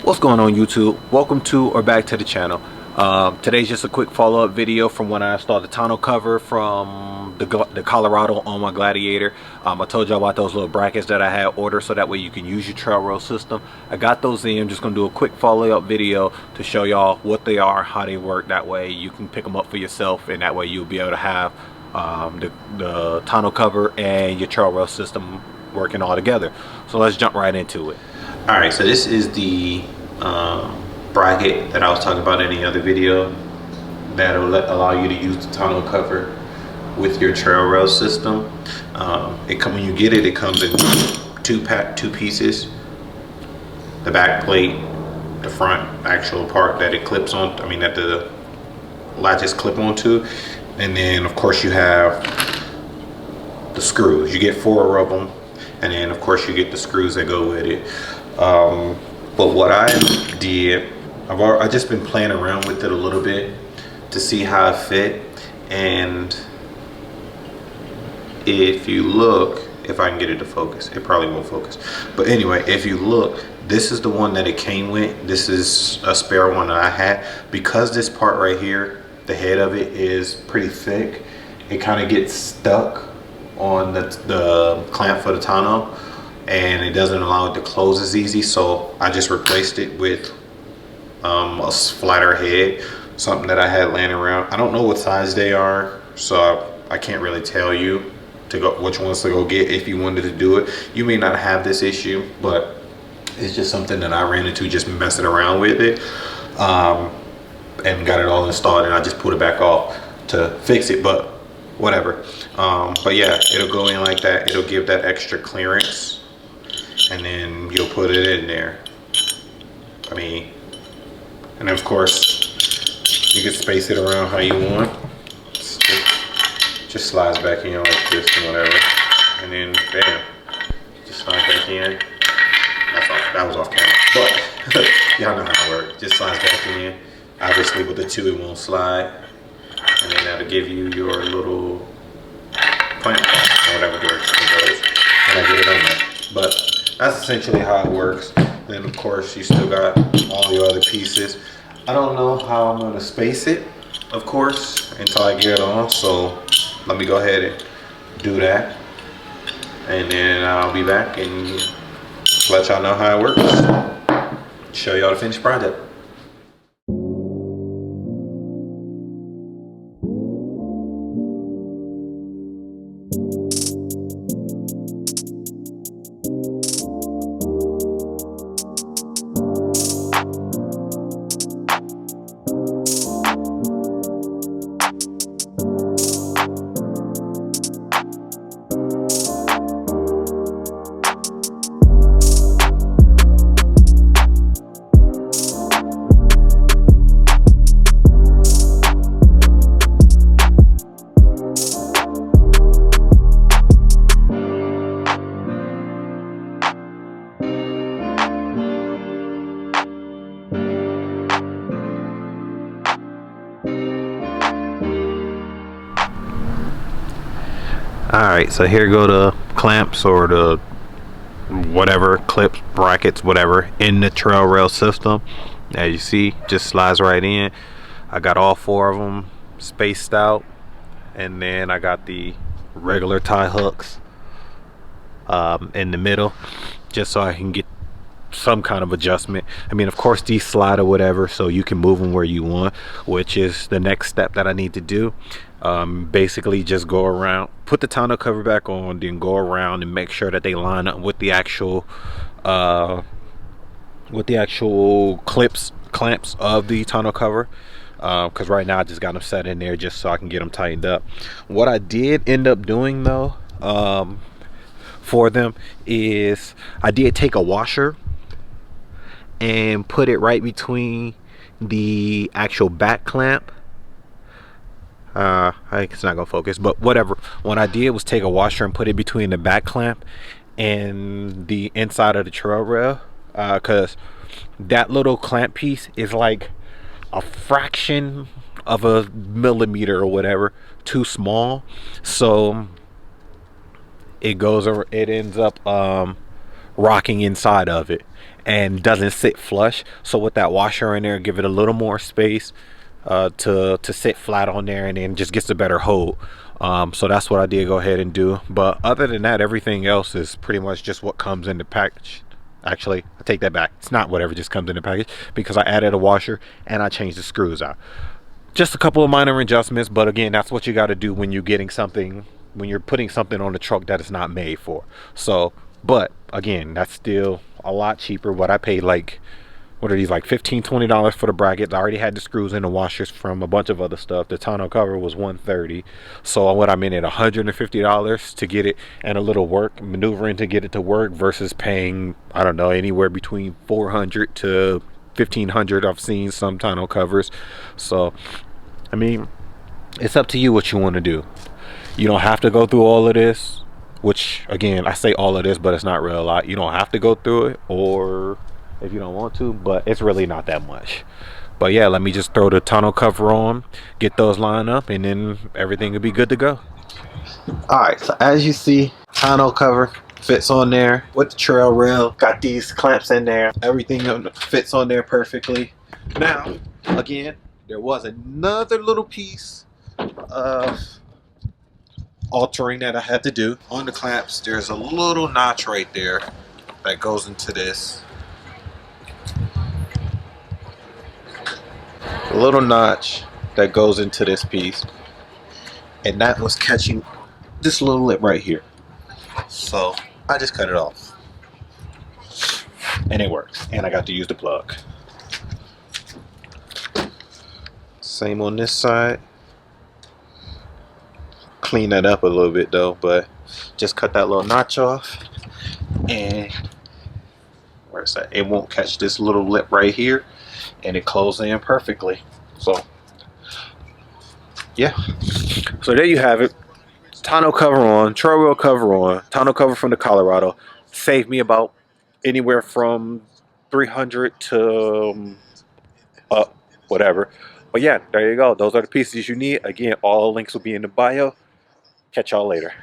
What's going on, YouTube? Welcome to or back to the channel. Today's just a quick follow-up video from when I installed the tonneau cover from the Colorado on my Gladiator. I told you about those little brackets that I had ordered so that way you can use your trail rail system. I got those in. I'm just going to do a quick follow-up video to show y'all what they are, how they work. That way you can pick them up for yourself, and that way you'll be able to have the tonneau cover and your trail rail system working all together. So let's jump right into it. All right, so this is the bracket that I was talking about in the other video that will allow you to use the tonneau cover with your trail rail system. When you get it, it comes in two pieces: the back plate, the front actual part that it clips on. I mean that the latches clip onto, and then of course you have the screws. You get 4 of them, and then of course you get the screws that go with it. But what I did, I just been playing around with it a little bit to see how it fit. And if you look, if I can get it to focus, it probably won't focus. But anyway, if you look, this is the one that it came with. This is a spare one that I had. Because this part right here, the head of it is pretty thick, it kind of gets stuck on the clamp for the tonneau, and it doesn't allow it to close as easy. So I just replaced it with a flatter head, something that I had laying around. I don't know what size they are, so I can't really tell you which ones to go get if you wanted to do it. You may not have this issue, but it's just something that I ran into just messing around with it, and got it all installed, and I just put it back off to fix it, but whatever. But yeah, it'll go in like that. It'll give that extra clearance, and then you'll put it in there. And of course you can space it around how you want. Just slides back in like this and whatever, and then bam, just slides back in. That was off camera, but y'all know how it works. Just slides back in. Obviously with the 2 it won't slide, and then that'll give you your little clamp in whatever direction it goes, and I get it on there. But that's essentially how it works. Then of course you still got all your other pieces. I don't know how I'm gonna space it, of course, until I get it on. So let me go ahead and do that, and then I'll be back and let y'all know how it works. Show y'all the finished project. Alright, so here go the clamps, or the whatever, clips, brackets, whatever, in the trail rail system. As you see, just slides right in. I got all 4 of them spaced out, and then I got the regular tie hooks in the middle, just so I can get some kind of adjustment. Of course these slide or whatever, so you can move them where you want, which is the next step that I need to do. Basically just go around, put the tonneau cover back on, then go around and make sure that they line up with the actual clamps of the tonneau cover, because right now I just got them set in there just so I can get them tightened up. What I did end up doing though, for them, is I did take a washer and put it right between the actual back clamp. It's not gonna focus, but whatever. What I did was take a washer and put it between the back clamp and the inside of the trail rail, because that little clamp piece is like a fraction of a millimeter or whatever too small, so it ends up rocking inside of it and doesn't sit flush. So with that washer in there, give it a little more space to sit flat on there, and then just gets a better hold. So that's what I did go ahead and do. But other than that, everything else is pretty much just what comes in the package. Actually, I take that back. It's not whatever just comes in the package, because I added a washer and I changed the screws out. Just a couple of minor adjustments, but again, that's what you got to do when you're getting something, when you're putting something on the truck that is not made for. So, but again, that's still a lot cheaper. What I paid, like, what are these, like $15-20 for the brackets. I already had the screws and the washers from a bunch of other stuff. The tonneau cover was $130. So what I'm in at $150 to get it, and a little work maneuvering to get it to work, versus paying, I don't know, anywhere between $400 to $1,500. I've seen some tonneau covers. So I mean, it's up to you what you want to do. You don't have to go through all of this, which again, I say all of this, but it's not really a lot. You don't have to go through it, or if you don't want to, but it's really not that much. But yeah, let me just throw the tonneau cover on, get those lined up, and then everything will be good to go. All right, so as you see, tonneau cover fits on there with the trail rail. Got these clamps in there. Everything fits on there perfectly. Now, again, there was another little piece of altering that I had to do on the clamps. There's a little notch right there that goes into this. A little notch that goes into this piece, and that was catching this little lip right here. So I just cut it off, and it works. And I got to use the plug. Same on this side. Clean that up a little bit though, but just cut that little notch off, and where's that? It won't catch this little lip right here, and it closes in perfectly. So yeah, so there you have it. Tonneau cover on, trail wheel cover on, tonneau cover from the Colorado. Saved me about anywhere from 300 to up, whatever. But yeah, there you go. Those are the pieces you need. Again, all links will be in the bio. Catch y'all later.